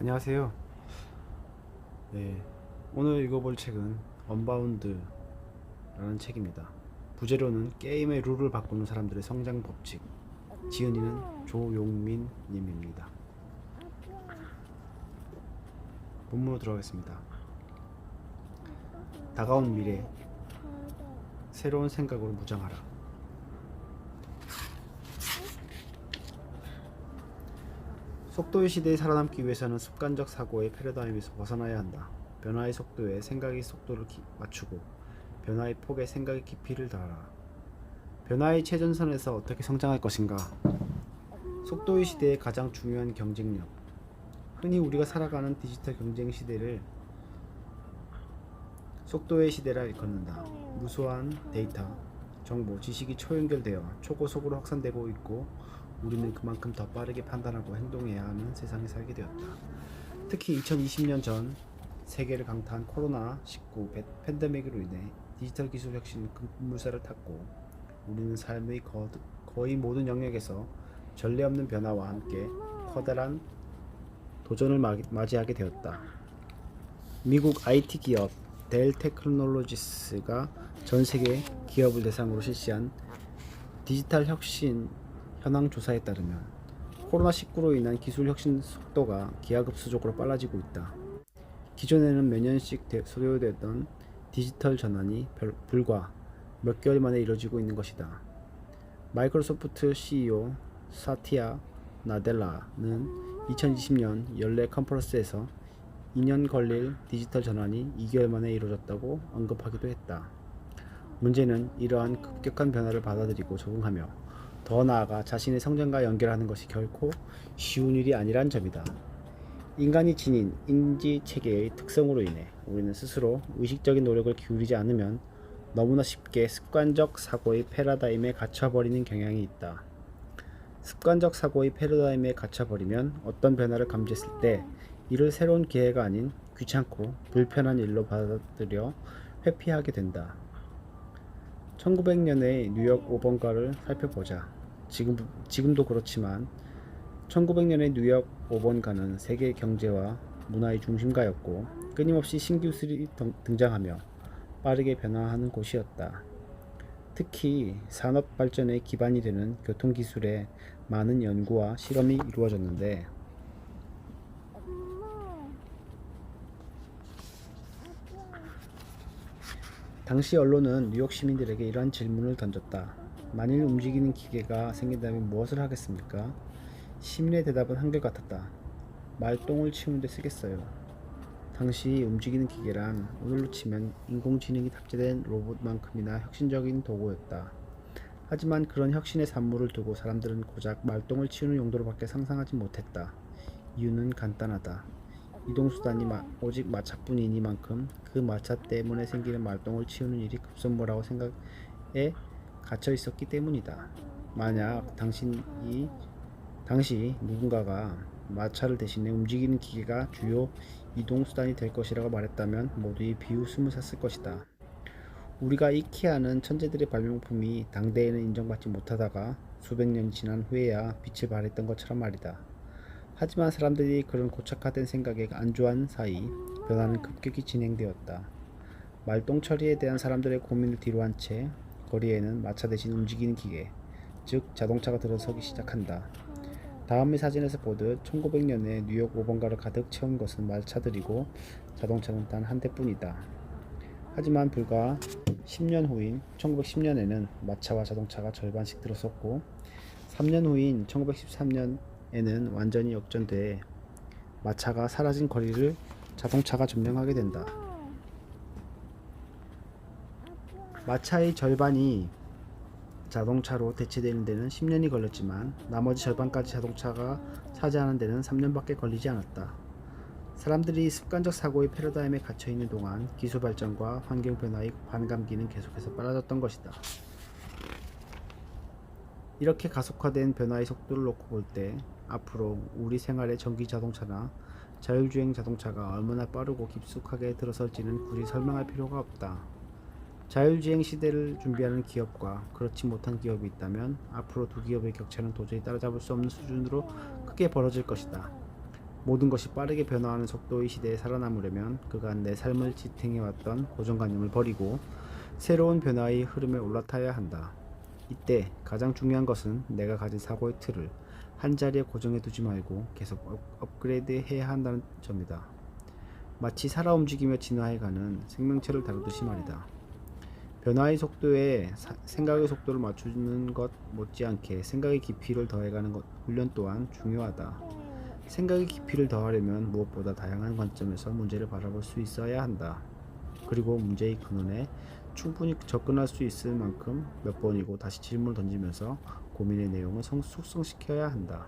안녕하세요. 네, 오늘 읽어볼 책은 언바운드라는 책입니다. 부제로는 게임의 룰을 바꾸는 사람들의 성장 법칙. 지은이는 조용민 님입니다. 본문으로 들어가겠습니다. 다가온 미래, 새로운 생각으로 무장하라. 속도의 시대에 살아남기 위해서는 습관적 사고의 패러다임에서 벗어나야 한다. 변화의 속도에 생각의 속도를 맞추고 변화의 폭에 생각의 깊이를 더하라. 변화의 최전선에서 어떻게 성장할 것인가? 속도의 시대의 가장 중요한 경쟁력. 흔히 우리가 살아가는 디지털 경쟁 시대를 속도의 시대라 일컫는다. 무수한 데이터, 정보, 지식이 초연결되어 초고속으로 확산되고 있고 우리는 그만큼 더 빠르게 판단하고 행동해야 하는 세상에 살게 되었다. 특히 2020년 전 세계를 강타한 코로나19 팬데믹으로 인해 디지털 기술 혁신은 급물살을 탔고 우리는 삶의 거의 모든 영역에서 전례 없는 변화와 함께 커다란 도전을 맞이하게 되었다. 미국 IT 기업 델 테크놀로지스가 전 세계 기업을 대상으로 실시한 디지털 혁신 현황 조사에 따르면 코로나19로 인한 기술 혁신 속도가 기하급수적으로 빨라지고 있다. 기존에는 몇 년씩 소요되던 디지털 전환이 불과 몇 개월 만에 이루어지고 있는 것이다. 마이크로소프트 CEO 사티아 나델라는 2020년 연례 컨퍼런스에서 2년 걸릴 디지털 전환이 2개월 만에 이루어졌다고 언급하기도 했다. 문제는 이러한 급격한 변화를 받아들이고 적응하며 더 나아가 자신의 성장과 연결하는 것이 결코 쉬운 일이 아니란 점이다. 인간이 지닌 인지체계의 특성으로 인해 우리는 스스로 의식적인 노력을 기울이지 않으면 너무나 쉽게 습관적 사고의 패러다임에 갇혀버리는 경향이 있다. 습관적 사고의 패러다임에 갇혀버리면 어떤 변화를 감지했을 때 이를 새로운 기회가 아닌 귀찮고 불편한 일로 받아들여 회피하게 된다. 1900년의 뉴욕 5번가를 살펴보자. 지금도 그렇지만 1900년의 뉴욕 5번가는 세계 경제와 문화의 중심가였고 끊임없이 신기술이 등장하며 빠르게 변화하는 곳이었다. 특히 산업 발전의 기반이 되는 교통기술에 많은 연구와 실험이 이루어졌는데 당시 언론은 뉴욕 시민들에게 이러한 질문을 던졌다. 만일 움직이는 기계가 생긴다면 무엇을 하겠습니까? 시민의 대답은 한결같았다. 말똥을 치우는데 쓰겠어요. 당시 움직이는 기계란 오늘로 치면 인공지능이 탑재된 로봇만큼이나 혁신적인 도구였다. 하지만 그런 혁신의 산물을 두고 사람들은 고작 말똥을 치우는 용도로밖에 상상하지 못했다. 이유는 간단하다. 이동수단이 오직 마차뿐이니만큼 그 마차 때문에 생기는 말똥을 치우는 일이 급선무라고 생각에 갇혀 있었기 때문이다. 만약 당시 누군가가 마차를 대신해 움직이는 기계가 주요 이동수단이 될 것이라고 말했다면 모두의 비웃음을 샀을 것이다. 우리가 익히 아는 천재들의 발명품이 당대에는 인정받지 못하다가 수백 년이 지난 후에야 빛을 발했던 것처럼 말이다. 하지만 사람들이 그런 고착화된 생각에 안주한 사이 변화는 급격히 진행되었다. 말똥 처리에 대한 사람들의 고민을 뒤로한 채 거리에는 마차 대신 움직이는 기계, 즉 자동차가 들어서기 시작한다. 다음의 사진에서 보듯 1900년에 뉴욕 5번가를 가득 채운 것은 마차들이고 자동차는 단 한 대뿐이다. 하지만 불과 10년 후인 1910년에는 마차와 자동차가 절반씩 들어섰고 3년 후인 1913년에는 완전히 역전돼 마차가 사라진 거리를 자동차가 점령하게 된다. 마차의 절반이 자동차로 대체되는 데는 10년이 걸렸지만 나머지 절반까지 자동차가 차지하는 데는 3년밖에 걸리지 않았다. 사람들이 습관적 사고의 패러다임에 갇혀있는 동안 기술 발전과 환경 변화의 반감기는 계속해서 빨라졌던 것이다. 이렇게 가속화된 변화의 속도를 놓고 볼 때 앞으로 우리 생활의 전기 자동차나 자율주행 자동차가 얼마나 빠르고 깊숙하게 들어설지는 굳이 설명할 필요가 없다. 자율주행 시대를 준비하는 기업과 그렇지 못한 기업이 있다면 앞으로 두 기업의 격차는 도저히 따라잡을 수 없는 수준으로 크게 벌어질 것이다. 모든 것이 빠르게 변화하는 속도의 시대에 살아남으려면 그간 내 삶을 지탱해왔던 고정관념을 버리고 새로운 변화의 흐름에 올라타야 한다. 이때 가장 중요한 것은 내가 가진 사고의 틀을 한자리에 고정해두지 말고 계속 업그레이드해야 한다는 점이다. 마치 살아 움직이며 진화해가는 생명체를 다루듯이 말이다. 변화의 속도에 생각의 속도를 맞추는 것 못지않게 생각의 깊이를 더해가는 훈련 또한 중요하다. 생각의 깊이를 더하려면 무엇보다 다양한 관점에서 문제를 바라볼 수 있어야 한다. 그리고 문제의 근원에 충분히 접근할 수 있을 만큼 몇 번이고 다시 질문을 던지면서 고민의 내용을 숙성시켜야 한다.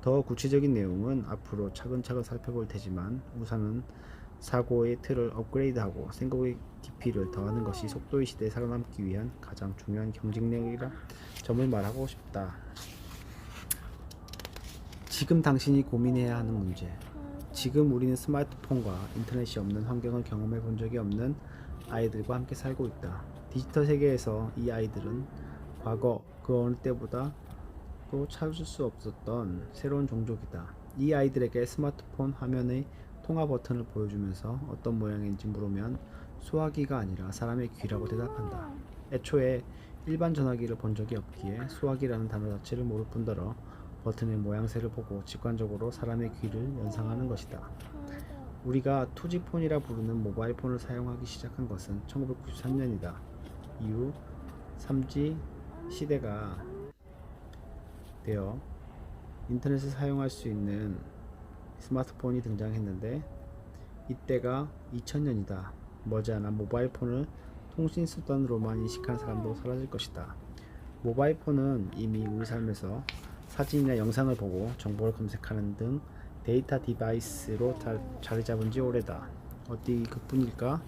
더 구체적인 내용은 앞으로 차근차근 살펴볼 테지만 우선은 사고의 틀을 업그레이드하고 생각의 깊이를 더하는 것이 속도의 시대에 살아남기 위한 가장 중요한 경쟁력이라 점을 말하고 싶다. 지금 당신이 고민해야 하는 문제. 지금 우리는 스마트폰과 인터넷이 없는 환경을 경험해 본 적이 없는 아이들과 함께 살고 있다. 디지털 세계에서 이 아이들은 과거 그 어느 때보다 또 찾을 수 없었던 새로운 종족이다. 이 아이들에게 스마트폰 화면의 통화 버튼을 보여주면서 어떤 모양인지 물으면 수화기가 아니라 사람의 귀라고 대답한다. 애초에 일반 전화기를 본 적이 없기에 수화기라는 단어 자체를 모를 뿐더러 버튼의 모양새를 보고 직관적으로 사람의 귀를 연상하는 것이다. 우리가 투지폰이라 부르는 모바일폰을 사용하기 시작한 것은 1993년이다. 이후 3G 시대가 되어 인터넷을 사용할 수 있는 스마트폰이 등장했는데 이때가 2000년이다. 머지않아 모바일폰을 통신수단으로만 인식한 사람도 사라질 것이다. 모바일폰은 이미 우리 삶에서 사진이나 영상을 보고 정보를 검색하는 등 데이터 디바이스로 자리 잡은 지 오래다. 어디 그뿐일까?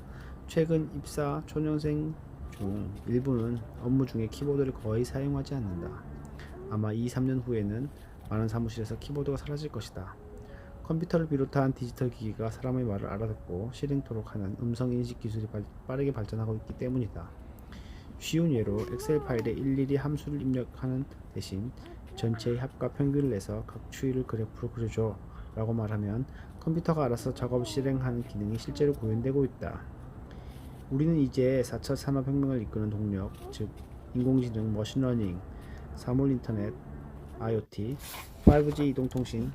최근 입사 초년생 중 일부는 업무 중에 키보드를 거의 사용하지 않는다. 아마 2-3년 후에는 많은 사무실에서 키보드가 사라질 것이다. 컴퓨터를 비롯한 디지털 기기가 사람의 말을 알아듣고 실행토록 하는 음성 인식 기술이 빠르게 발전하고 있기 때문이다. 쉬운 예로 엑셀 파일에 일일이 함수를 입력하는 대신 전체의 합과 평균을 내서 각 추이를 그래프로 그려줘 라고 말하면 컴퓨터가 알아서 작업을 실행하는 기능이 실제로 구현되고 있다. 우리는 이제 4차 산업혁명을 이끄는 동력, 즉 인공지능, 머신러닝, 사물인터넷, IoT, 5G 이동통신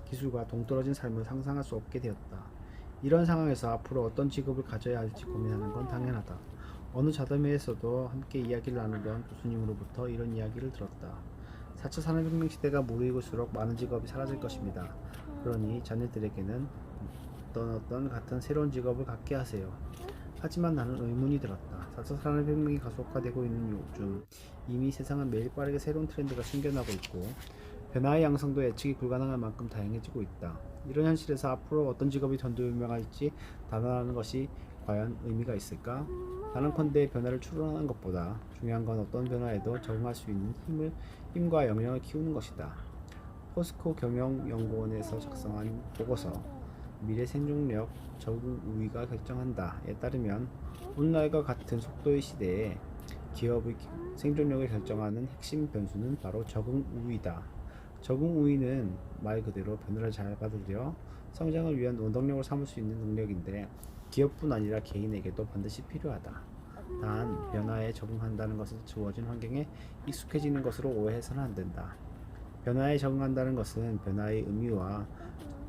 기술과 동떨어진 삶을 상상할 수 없게 되었다. 이런 상황에서 앞으로 어떤 직업을 가져야 할지 고민하는 건 당연하다. 어느 자담회에서도 함께 이야기를 나누던 교수님으로부터 이런 이야기를 들었다. 4차 산업혁명 시대가 무르익을수록 많은 직업이 사라질 것입니다. 그러니 자녀들에게는 어떤 같은 새로운 직업을 갖게 하세요. 하지만 나는 의문이 들었다. 4차 산업혁명이 가속화되고 있는 요즘 이미 세상은 매일 빠르게 새로운 트렌드가 생겨나고 있고 변화의 양상도 예측이 불가능할 만큼 다양해지고 있다. 이런 현실에서 앞으로 어떤 직업이 전도유명할지 단언하는 것이 과연 의미가 있을까? 단언컨대 변화를 추론하는 것보다 중요한 건 어떤 변화에도 적응할 수 있는 힘과 역량을 키우는 것이다. 포스코 경영연구원에서 작성한 보고서 미래 생존력 적응 우위가 결정한다에 따르면 오늘날과 같은 속도의 시대에 기업의 생존력을 결정하는 핵심 변수는 바로 적응 우위다. 적응 우위는 말 그대로 변화를 잘 받아들여 성장을 위한 원동력을 삼을 수 있는 능력인데 기업뿐 아니라 개인에게도 반드시 필요하다. 단 변화에 적응한다는 것은 주어진 환경에 익숙해지는 것으로 오해해서는 안 된다. 변화에 적응한다는 것은 변화의 의미와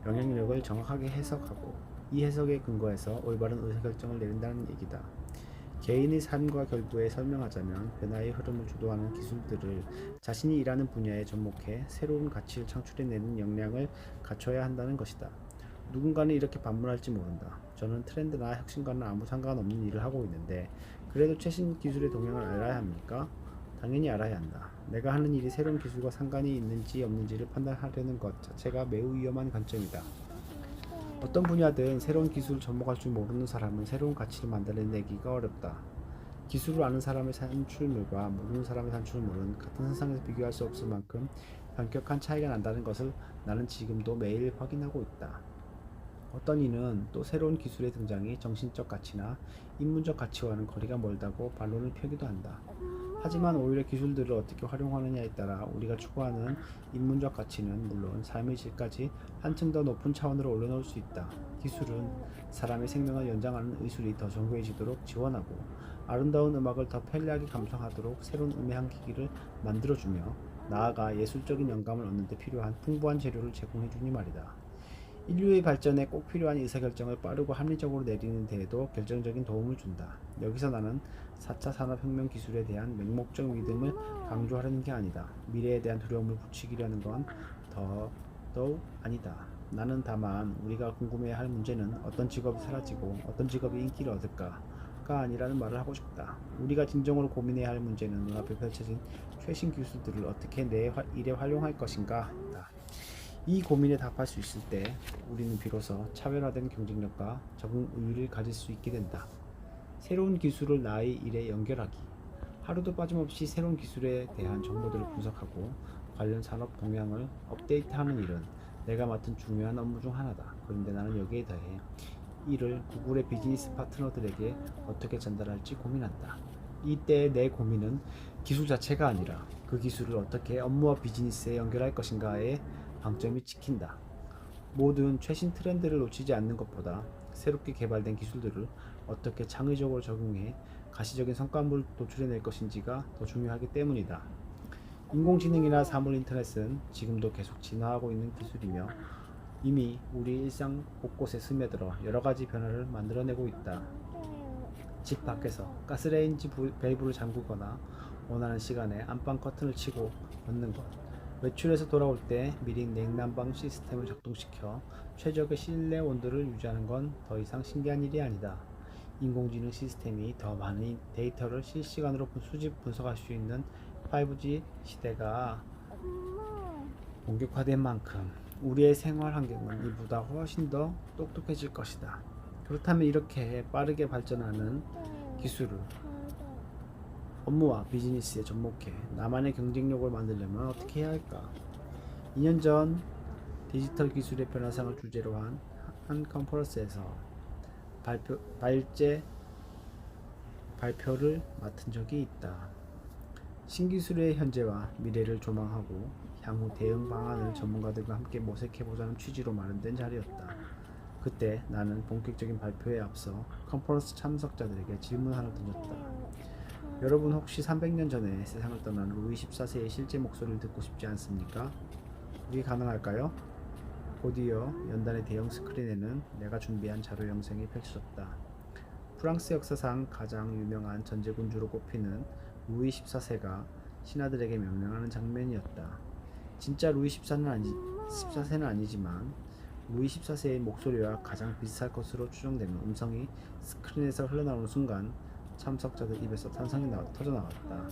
영향력을 정확하게 해석하고 이 해석에 근거해서 올바른 의사결정을 내린다는 얘기다. 개인의 삶과 결부에 설명하자면 변화의 흐름을 주도하는 기술들을 자신이 일하는 분야에 접목해 새로운 가치를 창출해내는 역량을 갖춰야 한다는 것이다. 누군가는 이렇게 반문할지 모른다. 저는 트렌드나 혁신과는 아무 상관없는 일을 하고 있는데 그래도 최신 기술의 동향을 알아야 합니까? 당연히 알아야 한다. 내가 하는 일이 새로운 기술과 상관이 있는지 없는지를 판단하려는 것 자체가 매우 위험한 관점이다. 어떤 분야든 새로운 기술을 접목할 줄 모르는 사람은 새로운 가치를 만들어내기가 어렵다. 기술을 아는 사람의 산출물과 모르는 사람의 산출물은 같은 세상에서 비교할 수 없을 만큼 현격한 차이가 난다는 것을 나는 지금도 매일 확인하고 있다. 어떤 이는 또 새로운 기술의 등장이 정신적 가치나 인문적 가치와는 거리가 멀다고 반론을 펴기도 한다. 하지만 오히려 기술들을 어떻게 활용하느냐에 따라 우리가 추구하는 인문적 가치는 물론 삶의 질까지 한층 더 높은 차원으로 올려놓을 수 있다. 기술은 사람의 생명을 연장하는 의술이 더 정교해지도록 지원하고 아름다운 음악을 더 편리하게 감상하도록 새로운 음의 향기기를 만들어주며 나아가 예술적인 영감을 얻는 데 필요한 풍부한 재료를 제공해주니 말이다. 인류의 발전에 꼭 필요한 의사결정을 빠르고 합리적으로 내리는 데에도 결정적인 도움을 준다. 여기서 나는 4차 산업혁명 기술에 대한 맹목적 믿음을 강조하려는 게 아니다. 미래에 대한 두려움을 부추기려는 건 더더욱 아니다. 나는 다만 우리가 궁금해야 할 문제는 어떤 직업이 사라지고 어떤 직업이 인기를 얻을까가 아니라는 말을 하고 싶다. 우리가 진정으로 고민해야 할 문제는 눈앞에 펼쳐진 최신 기술들을 어떻게 내 일에 활용할 것인가. 이 고민에 답할 수 있을 때 우리는 비로소 차별화된 경쟁력과 적응 의의를 가질 수 있게 된다. 새로운 기술을 나의 일에 연결하기. 하루도 빠짐없이 새로운 기술에 대한 정보들을 분석하고 관련 산업 동향을 업데이트하는 일은 내가 맡은 중요한 업무 중 하나다. 그런데 나는 여기에 더해 이를 구글의 비즈니스 파트너들에게 어떻게 전달할지 고민한다. 이때 내 고민은 기술 자체가 아니라 그 기술을 어떻게 업무와 비즈니스에 연결할 것인가에 방점이 찍힌다. 모든 최신 트렌드를 놓치지 않는 것보다 새롭게 개발된 기술들을 어떻게 창의적으로 적용해 가시적인 성과물을 도출해낼 것인지가 더 중요하기 때문이다. 인공지능이나 사물인터넷은 지금도 계속 진화하고 있는 기술이며 이미 우리 일상 곳곳에 스며들어 여러 가지 변화를 만들어내고 있다. 집 밖에서 가스레인지 밸브를 잠그거나 원하는 시간에 안방 커튼을 치고 걷는 것, 외출해서 돌아올 때 미리 냉난방 시스템을 작동시켜 최적의 실내 온도를 유지하는 건 더 이상 신기한 일이 아니다. 인공지능 시스템이 더 많은 데이터를 실시간으로 수집 분석할 수 있는 5G 시대가 본격화된 만큼 우리의 생활 환경은 이보다 훨씬 더 똑똑해질 것이다. 그렇다면 이렇게 빠르게 발전하는 기술을 업무와 비즈니스에 접목해 나만의 경쟁력을 만들려면 어떻게 해야 할까? 2년 전 디지털 기술의 변화상을 주제로 한 컨퍼런스에서 발표를 맡은 적이 있다. 신기술의 현재와 미래를 조망하고 향후 대응 방안을 전문가들과 함께 모색해보자는 취지로 마련된 자리였다. 그때 나는 본격적인 발표에 앞서 컨퍼런스 참석자들에게 질문 하나 던졌다. 여러분 혹시 300년 전에 세상을 떠난 루이 14세의 실제 목소리를 듣고 싶지 않습니까? 그게 가능할까요? 곧이어 연단의 대형 스크린에는 내가 준비한 자료 영상이 펼쳐졌다. 프랑스 역사상 가장 유명한 전제군주로 꼽히는 루이 14세가 신하들에게 명령하는 장면이었다. 진짜 루이 14세는 아니지만 루이 14세의 목소리와 가장 비슷할 것으로 추정되는 음성이 스크린에서 흘러나오는 순간 참석자들 입에서 탄성이 터져나왔다.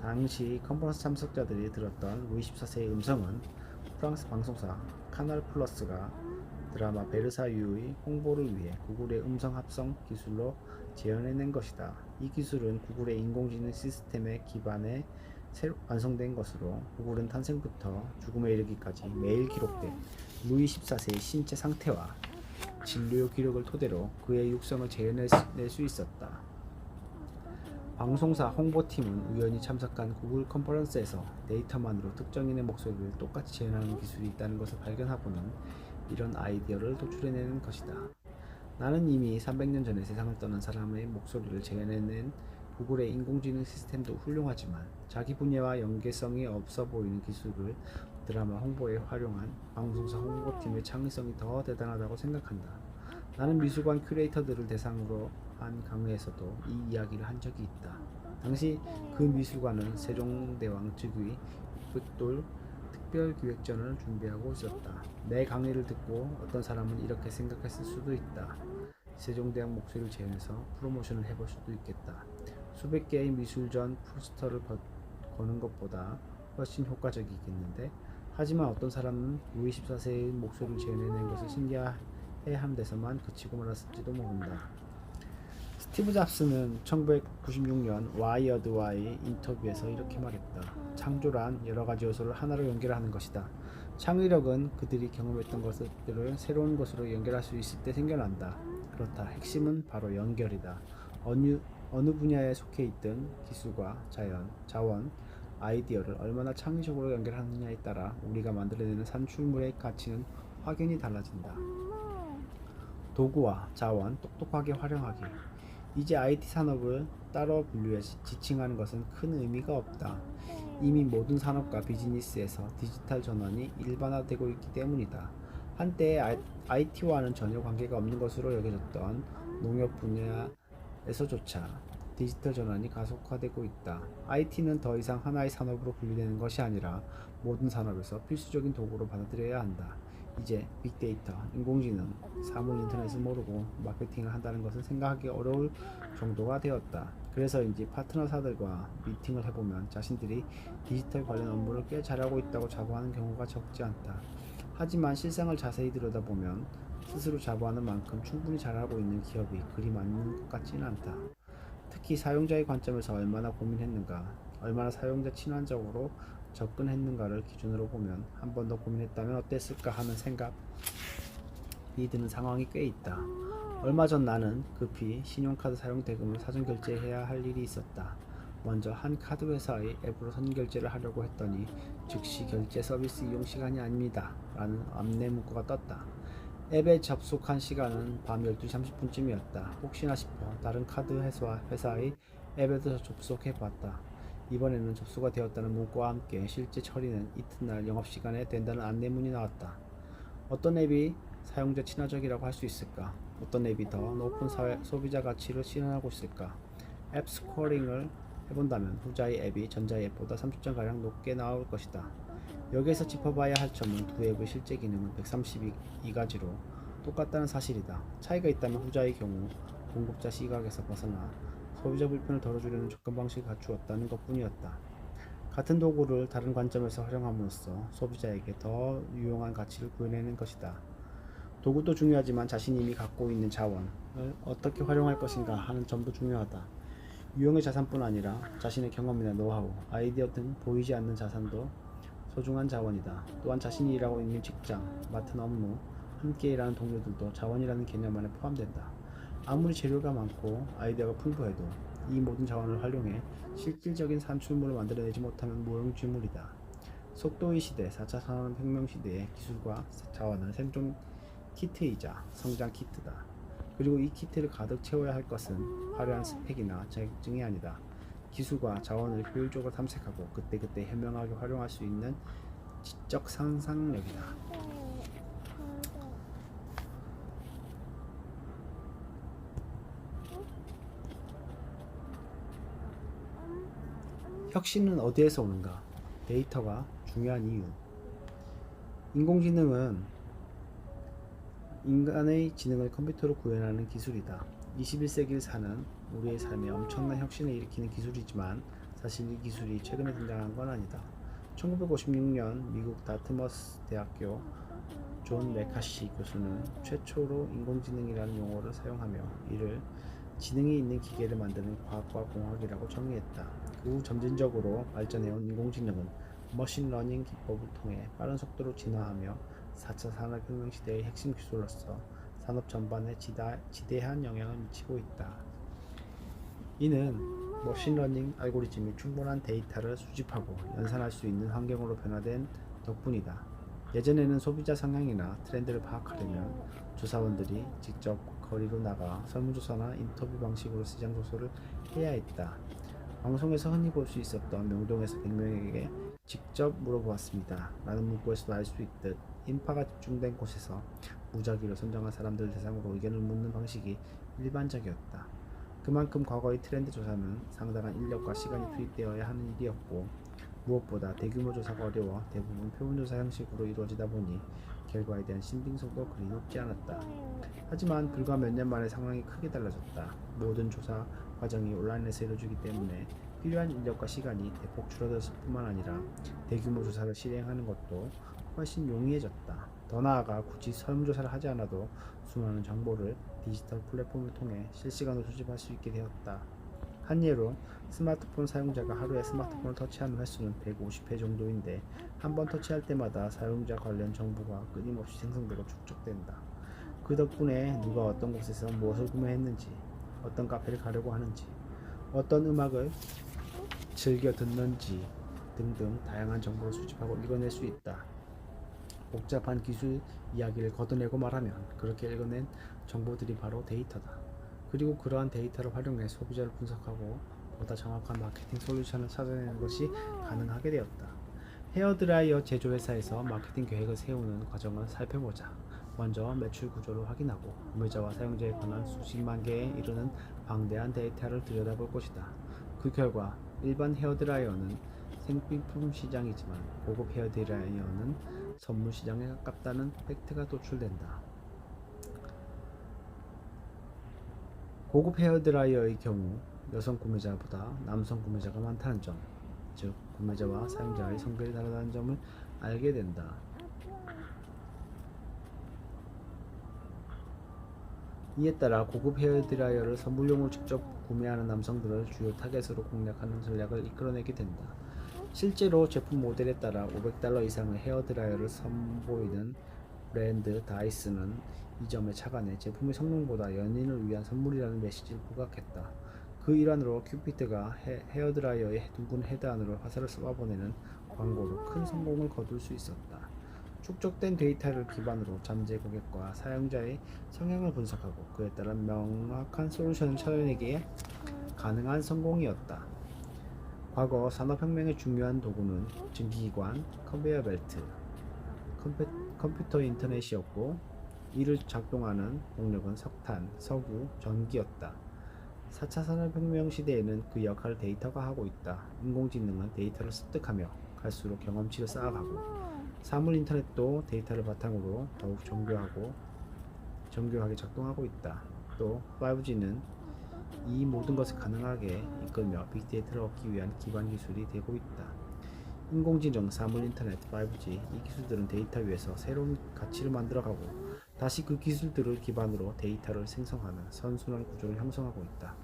당시 컨퍼런스 참석자들이 들었던 루이 14세의 음성은 프랑스 방송사 카날 플러스가 드라마 베르사유의 홍보를 위해 구글의 음성 합성 기술로 재현해낸 것이다. 이 기술은 구글의 인공지능 시스템에 기반해 새로 완성된 것으로 구글은 탄생부터 죽음에 이르기까지 매일 기록된 루이 14세의 신체 상태와 진료 기록을 토대로 그의 육성을 재현해낼 수 있었다. 방송사 홍보팀은 우연히 참석한 구글 컨퍼런스에서 데이터만으로 특정인의 목소리를 똑같이 재현하는 기술이 있다는 것을 발견하고는 이런 아이디어를 도출해내는 것이다. 나는 이미 300년 전에 세상을 떠난 사람의 목소리를 재현해낸 구글의 인공지능 시스템도 훌륭하지만 자기 분야와 연계성이 없어 보이는 기술을 드라마 홍보에 활용한 방송사 홍보팀의 창의성이 더 대단하다고 생각한다. 나는 미술관 큐레이터들을 대상으로 한 강의에서도 이 이야기를 한 적이 있다. 당시 그 미술관은 세종대왕 즉위 600돌 특별기획전을 준비하고 있었다. 내 강의를 듣고 어떤 사람은 이렇게 생각했을 수도 있다. 세종대왕 목소리를 재현해서 프로모션을 해볼 수도 있겠다. 수백 개의 미술전 포스터를 거는 것보다 훨씬 효과적이겠는데? 하지만 어떤 사람은 루이 14세의 목소리를 재현해낸 것을 신기해하는 데서만 그치고 말았을지도 모른다. 스티브 잡스는 1996년 와이어드와의 인터뷰에서 이렇게 말했다. 창조란 여러 가지 요소를 하나로 연결하는 것이다. 창의력은 그들이 경험했던 것들을 새로운 것으로 연결할 수 있을 때 생겨난다. 그렇다. 핵심은 바로 연결이다. 어느 분야에 속해 있든 기술과 자원, 아이디어를 얼마나 창의적으로 연결하느냐에 따라 우리가 만들어내는 산출물의 가치는 확연히 달라진다. 도구와 자원 똑똑하게 활용하기. 이제 IT 산업을 따로 분류해 지칭하는 것은 큰 의미가 없다. 이미 모든 산업과 비즈니스에서 디지털 전환이 일반화되고 있기 때문이다. 한때 IT와는 전혀 관계가 없는 것으로 여겨졌던 농업 분야에서조차 디지털 전환이 가속화되고 있다. IT는 더 이상 하나의 산업으로 분류되는 것이 아니라 모든 산업에서 필수적인 도구로 받아들여야 한다. 이제 빅데이터, 인공지능, 사물 인터넷을 모르고 마케팅을 한다는 것은 생각하기 어려울 정도가 되었다. 그래서인지 파트너사들과 미팅을 해보면 자신들이 디지털 관련 업무를 꽤 잘하고 있다고 자부하는 경우가 적지 않다. 하지만 실상을 자세히 들여다보면 스스로 자부하는 만큼 충분히 잘하고 있는 기업이 그리 많은 것 같지는 않다. 특히 사용자의 관점에서 얼마나 고민했는가, 얼마나 사용자 친환적으로 접근했는가를 기준으로 보면 한 번 더 고민했다면 어땠을까 하는 생각이 드는 상황이 꽤 있다. 얼마 전 나는 급히 신용카드 사용 대금을 사전 결제해야 할 일이 있었다. 먼저 한 카드 회사의 앱으로 선결제를 하려고 했더니 즉시 결제 서비스 이용 시간이 아닙니다 라는 안내 문구가 떴다. 앱에 접속한 시간은 밤 12시 30분쯤이었다. 혹시나 싶어 다른 카드 회사의 앱에도 접속해 봤다. 이번에는 접수가 되었다는 문구와 함께 실제 처리는 이튿날 영업시간에 된다는 안내문이 나왔다. 어떤 앱이 사용자 친화적이라고 할 수 있을까? 어떤 앱이 더 높은 소비자 가치를 실현하고 있을까? 앱 스코어링을 해본다면 후자의 앱이 전자의 앱보다 30점가량 높게 나올 것이다. 여기에서 짚어봐야 할 점은 두 앱의 실제 기능은 132가지로 똑같다는 사실이다. 차이가 있다면 후자의 경우 공급자 시각에서 벗어나 소비자 불편을 덜어주려는 접근 방식을 갖추었다는 것뿐이었다. 같은 도구를 다른 관점에서 활용함으로써 소비자에게 더 유용한 가치를 구현해낸 것이다. 도구도 중요하지만 자신이 이미 갖고 있는 자원을 어떻게 활용할 것인가 하는 점도 중요하다. 유형의 자산뿐 아니라 자신의 경험이나 노하우, 아이디어 등 보이지 않는 자산도 소중한 자원이다. 또한 자신이 일하고 있는 직장, 맡은 업무, 함께 일하는 동료들도 자원이라는 개념 안에 포함된다. 아무리 재료가 많고 아이디어가 풍부해도 이 모든 자원을 활용해 실질적인 산출물을 만들어내지 못하면 무용지물이다. 속도의 시대, 4차 산업혁명 시대의 기술과 자원은 생존 키트이자 성장 키트다. 그리고 이 키트를 가득 채워야 할 것은 화려한 스펙이나 자격증이 아니다. 기술과 자원을 효율적으로 탐색하고 그때그때 현명하게 활용할 수 있는 지적 상상력이다. 혁신은 어디에서 오는가? 데이터가 중요한 이유. 인공지능은 인간의 지능을 컴퓨터로 구현하는 기술이다. 21세기를 사는 우리의 삶에 엄청난 혁신을 일으키는 기술이지만 사실 이 기술이 최근에 등장한 건 아니다. 1956년 미국 다트머스 대학교 존 메카시 교수는 최초로 인공지능이라는 용어를 사용하며 이를 지능이 있는 기계를 만드는 과학과 공학이라고 정의했다. 그 후 점진적으로 발전해온 인공지능은 머신러닝 기법을 통해 빠른 속도로 진화하며 4차 산업혁명 시대의 핵심 기술로서 산업 전반에 지대한 영향을 미치고 있다. 이는 머신러닝 알고리즘이 충분한 데이터를 수집하고 연산할 수 있는 환경으로 변화된 덕분이다. 예전에는 소비자 성향이나 트렌드를 파악하려면 조사원들이 직접 거리로 나가 설문조사나 인터뷰 방식으로 시장 조사를 해야 했다. 방송에서 흔히 볼 수 있었던 명동에서 100명에게 직접 물어보았습니다 라는 문구에서도 알 수 있듯 인파가 집중된 곳에서 무작위로 선정한 사람들 대상으로 의견을 묻는 방식이 일반적이었다. 그만큼 과거의 트렌드 조사는 상당한 인력과 시간이 투입되어야 하는 일이었고 무엇보다 대규모 조사가 어려워 대부분 표본조사 형식으로 이루어지다 보니 결과에 대한 신빙성도 그리 높지 않았다. 하지만 불과 몇 년 만에 상황이 크게 달라졌다. 모든 조사 과정이 온라인에서 이루어지기 때문에 필요한 인력과 시간이 대폭 줄어들었을 뿐만 아니라 대규모 조사를 실행하는 것도 훨씬 용이해졌다. 더 나아가 굳이 설문조사를 하지 않아도 수많은 정보를 디지털 플랫폼을 통해 실시간으로 수집할 수 있게 되었다. 한 예로 스마트폰 사용자가 하루에 스마트폰을 터치하는 횟수는 150회 정도인데 한 번 터치할 때마다 사용자 관련 정보가 끊임없이 생성되고 축적된다. 그 덕분에 누가 어떤 곳에서 무엇을 구매했는지, 어떤 카페를 가려고 하는지, 어떤 음악을 즐겨 듣는지 등등 다양한 정보를 수집하고 읽어낼 수 있다. 복잡한 기술 이야기를 걷어내고 말하면 그렇게 읽어낸 정보들이 바로 데이터다. 그리고 그러한 데이터를 활용해 소비자를 분석하고 보다 정확한 마케팅 솔루션을 찾아내는 것이 가능하게 되었다. 헤어드라이어 제조회사에서 마케팅 계획을 세우는 과정을 살펴보자. 먼저 매출 구조를 확인하고 구매자와 사용자에 관한 수십만 개에 이르는 방대한 데이터를 들여다볼 것이다. 그 결과 일반 헤어드라이어는 생필품 시장이지만 고급 헤어드라이어는 선물 시장에 가깝다는 팩트가 도출된다. 고급 헤어드라이어의 경우 여성 구매자보다 남성 구매자가 많다는 점, 즉 구매자와 사용자의 성별이 다르다는 점을 알게 된다. 이에 따라 고급 헤어드라이어를 선물용으로 직접 구매하는 남성들을 주요 타겟으로 공략하는 전략을 이끌어내게 된다. 실제로 제품 모델에 따라 $500 이상의 헤어드라이어를 선보이는 브랜드 다이슨은 이 점에 착안해 제품의 성능보다 연인을 위한 선물이라는 메시지를 부각했다. 그 일환으로 큐피드가 헤어드라이어의 둥근 헤드 안으로 화살을 쏘아보내는 광고로 큰 성공을 거둘 수 있었다. 축적된 데이터를 기반으로 잠재 고객과 사용자의 성향을 분석하고 그에 따른 명확한 솔루션을 찾아내기에 가능한 성공이었다. 과거 산업혁명의 중요한 도구는 증기기관, 컨베이어 벨트, 컴퓨터 인터넷이었고 이를 작동하는 동력은 석탄, 석유, 전기였다. 4차 산업혁명 시대에는 그 역할을 데이터가 하고 있다. 인공지능은 데이터를 습득하며 갈수록 경험치를 쌓아가고 사물 인터넷도 데이터를 바탕으로 더욱 정교하게 작동하고 있다. 또 5G는 이 모든 것을 가능하게 이끌며 빅데이터를 얻기 위한 기반 기술이 되고 있다. 인공지능, 사물 인터넷, 5G 이 기술들은 데이터 위에서 새로운 가치를 만들어가고 다시 그 기술들을 기반으로 데이터를 생성하는 선순환 구조를 형성하고 있다.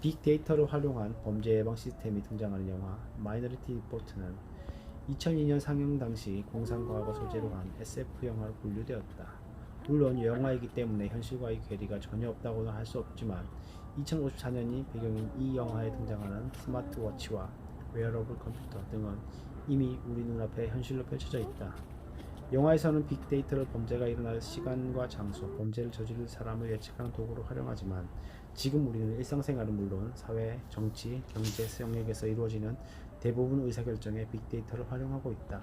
빅데이터를 활용한 범죄 예방 시스템이 등장하는 영화 마이너리티 리포트는 2002년 상영 당시 공상과학을 소재로 한 SF 영화로 분류되었다. 물론 영화이기 때문에 현실과의 괴리가 전혀 없다고는 할 수 없지만 2054년이 배경인 이 영화에 등장하는 스마트워치와 웨어러블 컴퓨터 등은 이미 우리 눈앞에 현실로 펼쳐져 있다. 영화에서는 빅데이터를 범죄가 일어날 시간과 장소, 범죄를 저지를 사람을 예측하는 도구로 활용하지만 지금 우리는 일상생활은 물론 사회, 정치, 경제 영역에서 이루어지는 대부분 의사결정에 빅데이터를 활용하고 있다.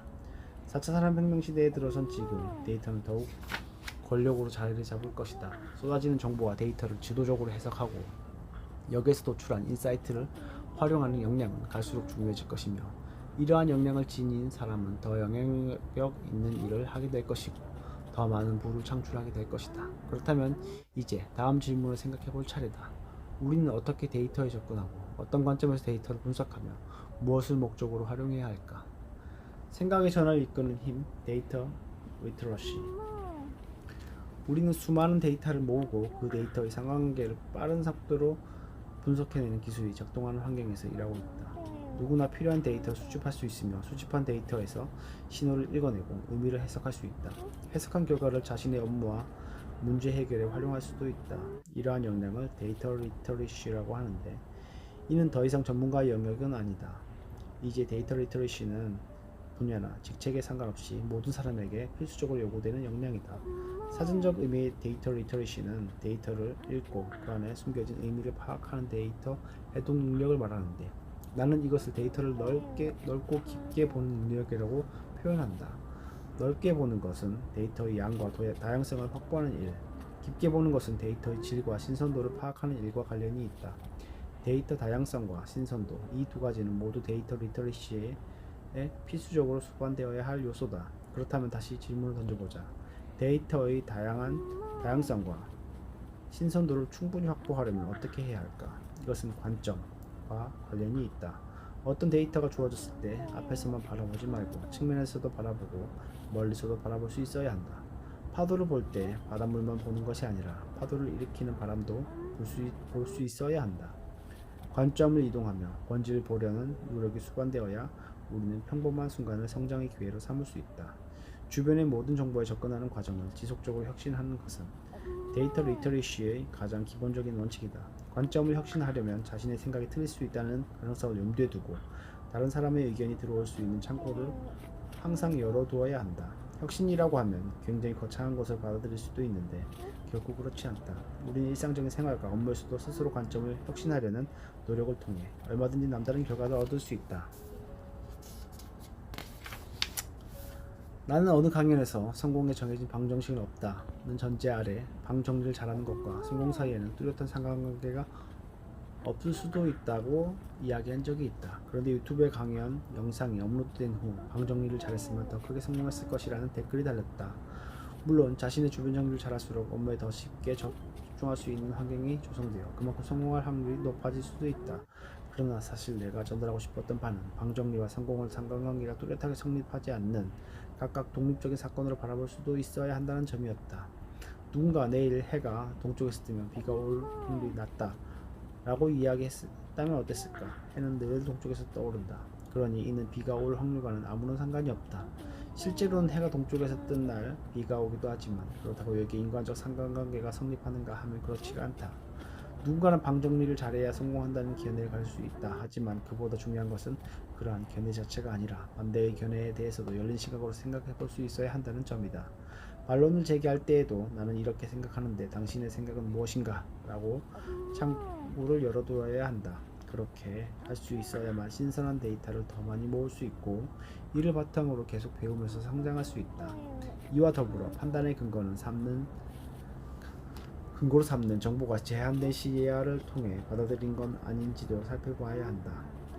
4차 산업혁명 시대에 들어선 지금 데이터는 더욱 권력으로 자리를 잡을 것이다. 쏟아지는 정보와 데이터를 지도적으로 해석하고 여기에서 도출한 인사이트를 활용하는 역량은 갈수록 중요해질 것이며 이러한 역량을 지닌 사람은 더 영향력 있는 일을 하게 될 것이고 더 많은 부를 창출하게 될 것이다. 그렇다면 이제 다음 질문을 생각해 볼 차례다. 우리는 어떻게 데이터에 접근하고 어떤 관점에서 데이터를 분석하며 무엇을 목적으로 활용해야 할까? 생각의 전환을 이끄는 힘, 데이터 리터러시. 우리는 수많은 데이터를 모으고 그 데이터의 상관관계를 빠른 속도로 분석해내는 기술이 작동하는 환경에서 일하고 있다. 누구나 필요한 데이터를 수집할 수 있으며 수집한 데이터에서 신호를 읽어내고 의미를 해석할 수 있다. 해석한 결과를 자신의 업무와 문제 해결에 활용할 수도 있다. 이러한 역량을 데이터 리터러시라고 하는데 이는 더 이상 전문가의 영역은 아니다. 이제 데이터 리터러시는 분야나 직책에 상관없이 모든 사람에게 필수적으로 요구되는 역량이다. 사전적 의미의 데이터 리터러시는 데이터를 읽고 그 안에 숨겨진 의미를 파악하는 데이터 해독 능력을 말하는데 나는 이것을 데이터를 넓고 깊게 보는 능력이라고 표현한다. 넓게 보는 것은 데이터의 양과 다양성을 확보하는 일, 깊게 보는 것은 데이터의 질과 신선도를 파악하는 일과 관련이 있다. 데이터 다양성과 신선도, 이 두 가지는 모두 데이터 리터러시에 필수적으로 수반되어야 할 요소다. 그렇다면 다시 질문을 던져보자. 데이터의 다양성과 신선도를 충분히 확보하려면 어떻게 해야 할까? 이것은 관점과 관련이 있다. 어떤 데이터가 주어졌을 때 앞에서만 바라보지 말고 측면에서도 바라보고 멀리서도 바라볼 수 있어야 한다. 파도를 볼 때 바닷물만 보는 것이 아니라 파도를 일으키는 바람도 볼 수 있어야 한다. 관점을 이동하며 본질을 보려는 노력이 수반되어야 우리는 평범한 순간을 성장의 기회로 삼을 수 있다. 주변의 모든 정보에 접근하는 과정을 지속적으로 혁신하는 것은 데이터 리터러시의 가장 기본적인 원칙이다. 관점을 혁신하려면 자신의 생각이 틀릴 수 있다는 가능성을 염두에 두고 다른 사람의 의견이 들어올 수 있는 창구를 항상 열어두어야 한다. 혁신이라고 하면 굉장히 거창한 것을 받아들일 수도 있는데 결코 그렇지 않다. 우리는 일상적인 생활과 업무에서도 스스로 관점을 혁신하려는 노력을 통해 얼마든지 남다른 결과를 얻을 수 있다. 나는 어느 강연에서 성공에 정해진 방정식은 없다는 전제 아래 방 정리를 잘하는 것과 성공 사이에는 뚜렷한 상관관계가 없을 수도 있다고 이야기한 적이 있다. 그런데 유튜브의 강연 영상이 업로드된 후 방 정리를 잘했으면 더 크게 성공했을 것이라는 댓글이 달렸다. 물론 자신의 주변 정리를 잘할수록 업무에 더 쉽게 집중할 수 있는 환경이 조성되어 그만큼 성공할 확률이 높아질 수도 있다. 그러나 사실 내가 전달하고 싶었던 바는 방 정리와 성공을 상관관계가 뚜렷하게 성립하지 않는 각각 독립적인 사건으로 바라볼 수도 있어야 한다는 점이었다. 누군가 내일 해가 동쪽에서 뜨면 비가 올 확률이 낮다 라고 이야기했다면 어땠을까? 해는 늘 동쪽에서 떠오른다. 그러니 이는 비가 올 확률과는 아무런 상관이 없다. 실제로는 해가 동쪽에서 뜬 날 비가 오기도 하지만 그렇다고 여기에 인간적 상관관계가 성립하는가 하면 그렇지가 않다. 누군가는 방 정리를 잘해야 성공한다는 견해를 가질 수 있다. 하지만 그보다 중요한 것은 그러한 견해 자체가 아니라 반대의 견해에 대해서도 열린 시각으로 생각해 볼 수 있어야 한다는 점이다. 반론을 제기할 때에도 나는 이렇게 생각하는데 당신의 생각은 무엇인가? 라고 창구를 열어두어야 한다. 그렇게 할 수 있어야만 신선한 데이터를 더 많이 모을 수 있고 이를 바탕으로 계속 배우면서 성장할 수 있다. 이와 더불어 판단의 근거로 삼는 정보가 제한된 시야를 통해 받아들인 건 아닌지도 살펴봐야 한다.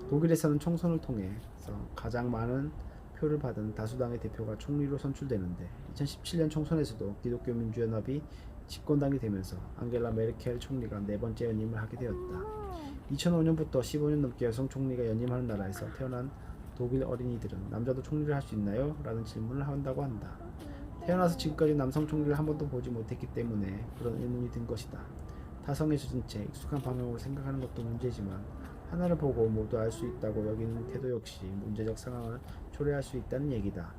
독일에서는 총선을 통해서 가장 많은 표를 받은 다수당의 대표가 총리로 선출되는데 2017년 총선에서도 기독교 민주연합이 집권당이 되면서 앙겔라 메르켈 총리가 네 번째 연임을 하게 되었다. 2005년부터 15년 넘게 여성 총리가 연임하는 나라에서 태어난 독일 어린이들은 남자도 총리를 할 수 있나요? 라는 질문을 한다고 한다. 태어나서 지금까지 남성 총리를 한 번도 보지 못했기 때문에 그런 의문이 든 것이다. 타성의 수준체, 익숙한 방향으로 생각하는 것도 문제지만 하나를 보고 모두 알 수 있다고 여기는 태도 역시 문제적 상황을 초래할 수 있다는 얘기다.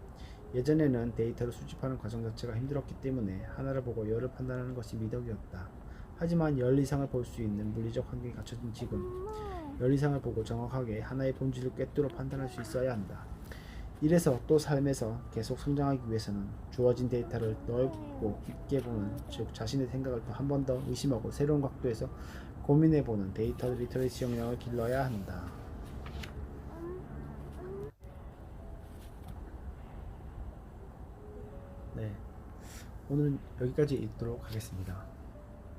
예전에는 데이터를 수집하는 과정 자체가 힘들었기 때문에 하나를 보고 열을 판단하는 것이 미덕이었다. 하지만 열 이상을 볼 수 있는 물리적 환경이 갖춰진 지금 열 이상을 보고 정확하게 하나의 본질을 꿰뚫어 판단할 수 있어야 한다. 이래서 또 삶에서 계속 성장하기 위해서는 주어진 데이터를 넓고 깊게 보는, 즉 자신의 생각을 또 한 번 더 의심하고 새로운 각도에서 고민해보는 데이터 리터러시 역량을 길러야 한다. 네, 오늘은 여기까지 읽도록 하겠습니다.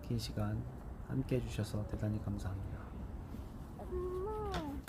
긴 시간 함께 해주셔서 대단히 감사합니다.